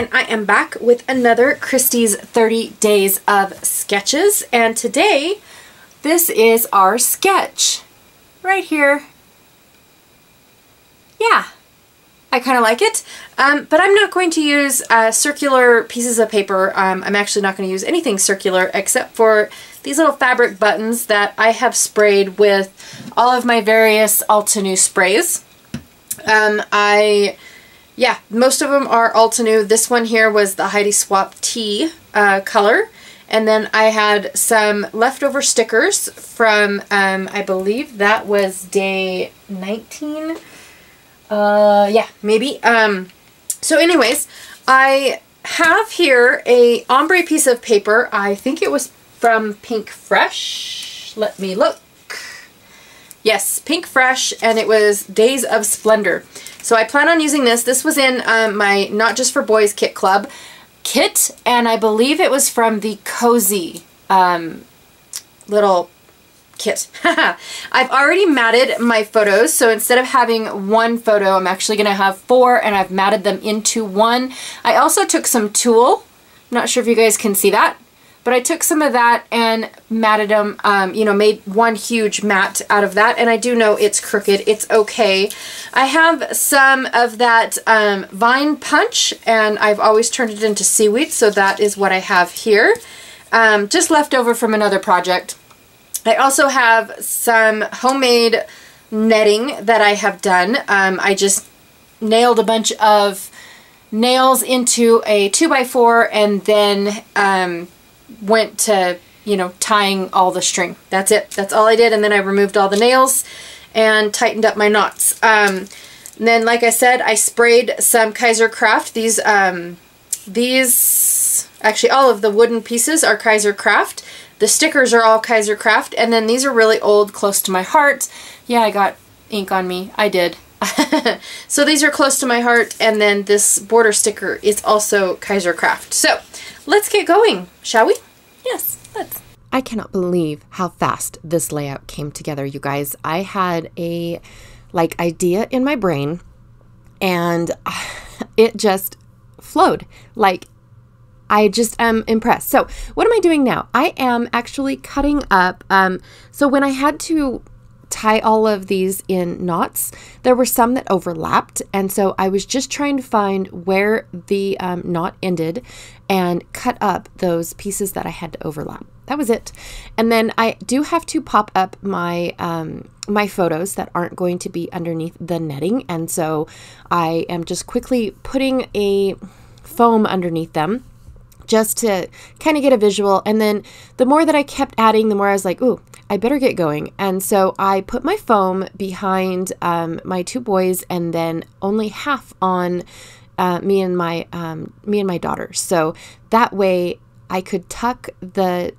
and I am back with another Christy's 30 Days of Sketches, and today this is our sketch right here. Yeah, I kind of like it, but I'm not going to use circular pieces of paper. I'm actually not going to use anything circular except for these little fabric buttons that I have sprayed with all of my various Altenew sprays. Yeah, most of them are Altenew. This one here was the Heidi Swap Tea color. And then I had some leftover stickers from, I believe that was day 19. Yeah, maybe. So anyways, I have here a ombre piece of paper. I think it was from Pink Fresh. Let me look. Yes, Pink Fresh, and it was Days of Splendor. So I plan on using this. This was in my Not Just for Boys Kit Club kit, and I believe it was from the Cozy little kit. I've already matted my photos, so instead of having one photo, I'm actually going to have 4, and I've matted them into one. I also took some tulle. Not sure if you guys can see that, but I took some of that and matted them, you know, made one huge mat out of that. And I do know it's crooked. It's okay. I have some of that vine punch, and I've always turned it into seaweed. So that is what I have here. Just left over from another project. I also have some homemade netting that I have done. I just nailed a bunch of nails into a 2x4 and then went to, you know, tying all the string. That's it. That's all I did. And then I removed all the nails and tightened up my knots. And then, like I said, I sprayed some Kaiser Craft. These actually, all of the wooden pieces are Kaiser Craft. The stickers are all Kaiser Craft. And then these are really old, close to my heart. Yeah, I got ink on me. I did. So these are close to my heart. And then this border sticker is also Kaiser Craft. So let's get going, shall we? Yes, let's. I cannot believe how fast this layout came together, you guys. I had a idea in my brain, and it just flowed. I just am impressed. So what am I doing now? I am actually cutting up. So when I had to tie all of these in knots, there were some that overlapped, and so I was just trying to find where the knot ended and cut up those pieces that I had to overlap. That was it. And then I do have to pop up my my photos that aren't going to be underneath the netting, and so I am just quickly putting a foam underneath them just to kind of get a visual. And then the more that I kept adding, the more I was like, ooh, I better get going. And so I put my foam behind my 2 boys, and then only half on me and my daughter. So that way I could tuck the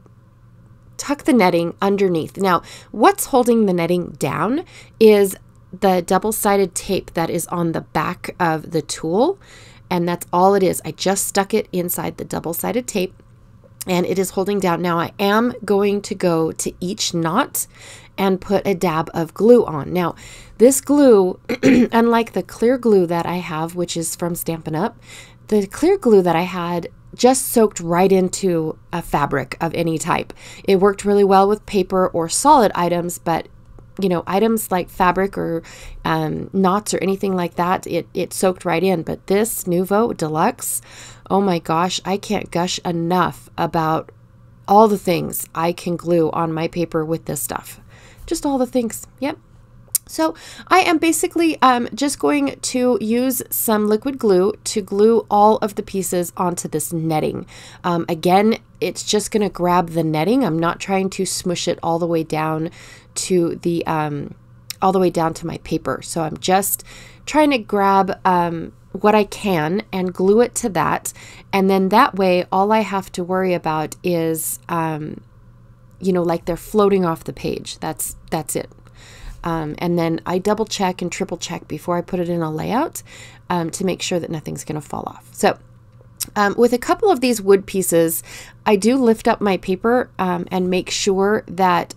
netting underneath. Now, what's holding the netting down is the double-sided tape that is on the back of the tulle. And that's all it is. I just stuck it inside the double-sided tape, and it is holding down. Now I am going to go to each knot and put a dab of glue on. Now this glue, unlike the clear glue that I have, which is from Stampin' Up, the clear glue that I had just soaked right into a fabric of any type. It worked really well with paper or solid items, but you know, items like fabric or knots or anything like that, it soaked right in. But this Nuvo Deluxe, oh my gosh, I can't gush enough about all the things I can glue on my paper with this stuff. Just all the things. Yep. So I am basically just going to use some liquid glue to glue all of the pieces onto this netting. Again, it's just going to grab the netting. I'm not trying to smush it all the way down to the my paper. So I'm just trying to grab what I can and glue it to that. And then that way, all I have to worry about is, you know, like they're floating off the page. That's it. And then I double check and triple check before I put it in a layout to make sure that nothing's going to fall off. So with a couple of these wood pieces, I do lift up my paper and make sure that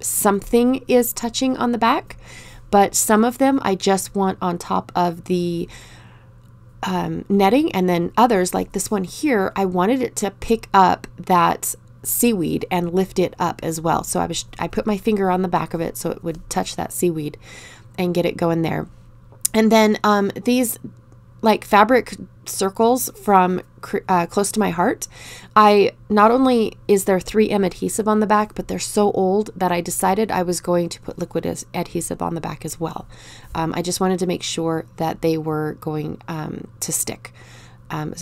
something is touching on the back, but some of them I just want on top of the netting, and then others like this one here, I wanted it to pick up that seaweed and lift it up as well. So I put my finger on the back of it so it would touch that seaweed and get it going there. And then these like fabric circles from Close to My Heart, not only is there 3M adhesive on the back, but they're so old that I decided I was going to put liquid adhesive on the back as well. I just wanted to make sure that they were going to stick,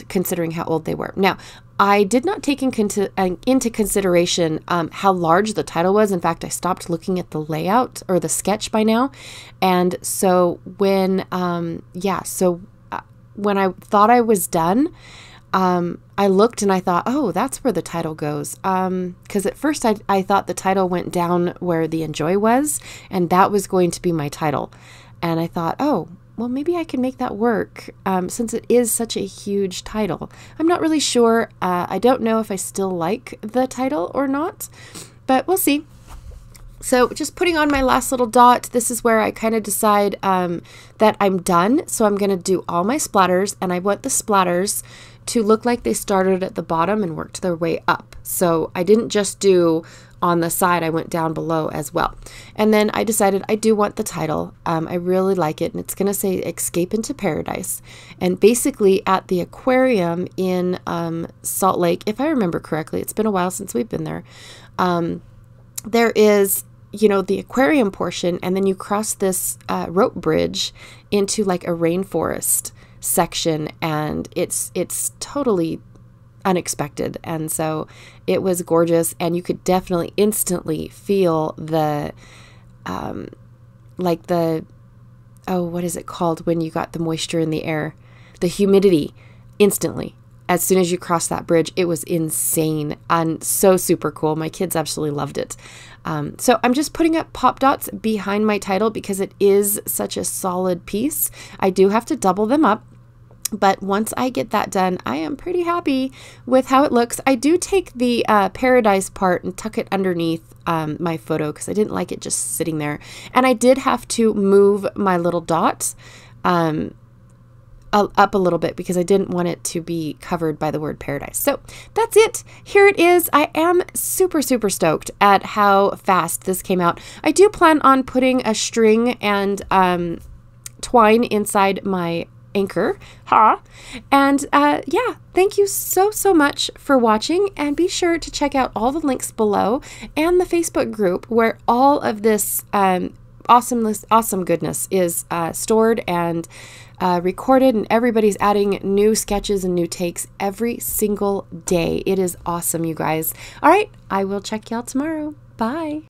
considering how old they were. Now, I did not take into consideration how large the title was. In fact, I stopped looking at the layout or the sketch by now. And so when, when I thought I was done, I looked and I thought, oh, that's where the title goes. Because at first I thought the title went down where the Enjoy was, and that was going to be my title. And I thought, oh, well, maybe I can make that work since it is such a huge title. I'm not really sure. I don't know if I still like the title or not, but we'll see. So just putting on my last little dot, this is where I kind of decide that I'm done. So I'm going to do all my splatters, and I want the splatters to look like they started at the bottom and worked their way up. So I didn't just do on the side, I went down below as well. And then I decided I do want the title. I really like it, and it's going to say Escape into Paradise. And basically at the aquarium in Salt Lake, if I remember correctly, it's been a while since we've been there, there is, you know, the aquarium portion, and then you cross this rope bridge into like a rainforest section, and it's totally unexpected. And so it was gorgeous, and you could definitely instantly feel the like the, oh, what is it called when you got the moisture in the air, the humidity instantly. As soon as you cross that bridge, it was insane and so super cool. My kids absolutely loved it. So I'm just putting up pop dots behind my title because it is such a solid piece. I do have to double them up, but once I get that done, I am pretty happy with how it looks. I do take the paradise part and tuck it underneath my photo because I didn't like it just sitting there. And I did have to move my little dot up a little bit because I didn't want it to be covered by the word paradise. So that's it. Here it is. I am super, super stoked at how fast this came out. I do plan on putting a string and twine inside my anchor. And yeah, thank you so, so much for watching, and be sure to check out all the links below and the Facebook group where all of this awesome goodness is stored and recorded, and everybody's adding new sketches and new takes every single day. It is awesome, you guys. All right, I will check y'all tomorrow. Bye.